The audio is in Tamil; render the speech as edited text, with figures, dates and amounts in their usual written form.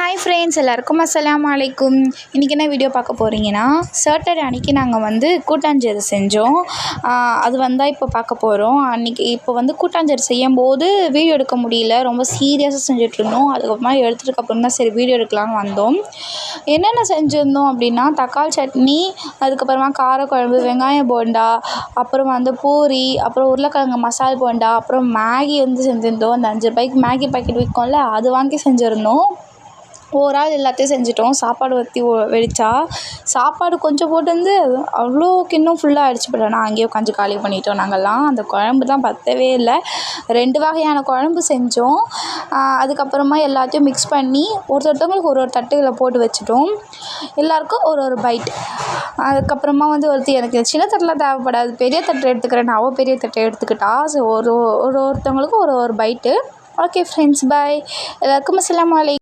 ஹாய் ஃப்ரெண்ட்ஸ், எல்லாருக்கும் அஸ்ஸலாமு அலைக்கும். இன்றைக்கி என்ன வீடியோ பார்க்க போகிறீங்கன்னா, சாட்டர்டே அன்றைக்கி நாங்கள் கூட்டாஞ்சோறு செஞ்சோம். அது இப்போ பார்க்க போகிறோம். இப்போ கூட்டாஞ்சோறு செய்யும்போது வீடியோ எடுக்க முடியல, ரொம்ப சீரியஸாக செஞ்சிட்ருந்தோம். அதுக்கப்புறமா எடுத்ததுக்கப்புறம் தான் சரி வீடியோ எடுக்கலாம்னு வந்தோம். என்னென்ன செஞ்சுருந்தோம் அப்படின்னா, தக்காளி சட்னி, அதுக்கப்புறமா காரக்குழம்பு, வெங்காய போண்டா, அப்புறம் பூரி, அப்புறம் உருளைக்கிழங்கு மசால் போண்டா, அப்புறம் மேகி செஞ்சுருந்தோம். அந்த 5 ரூபாய்க்கு மேகி பாக்கெட் விற்கும்ல, அது வாங்கி செஞ்சுருந்தோம். ஓவரால் எல்லாத்தையும் செஞ்சுட்டோம். சாப்பாடு ஊற்றி வெடித்தா சாப்பாடு கொஞ்சம் போட்டு அவ்வளோ கிண்ணம் ஃபுல்லாக ஆகிடுச்சு. பட் ஆனால் அங்கேயே உட்காந்து காலி பண்ணிட்டோம் நாங்கள்லாம். அந்த குழம்பு தான் பத்தவே இல்லை. 2 வகையான குழம்பு செஞ்சோம். அதுக்கப்புறமா எல்லாத்தையும் மிக்ஸ் பண்ணி ஒருத்தவங்களுக்கு ஒரு தட்டுகளில் போட்டு வச்சுட்டோம். எல்லாேருக்கும் ஒரு பைட். அதுக்கப்புறமா ஒருத்தி எனக்கு சின்ன தட்டெலாம் தேவைப்படாது, பெரிய தட்டு எடுத்துக்கிறேன், அவள் பெரிய தட்டை எடுத்துக்கிட்டா. ஸோ ஒருத்தவங்களுக்கும் ஒரு பைட்டு. ஓகே ஃப்ரெண்ட்ஸ், பாய். எல்லாருக்கும் அஸ்ஸலாமு அலைக்கும்.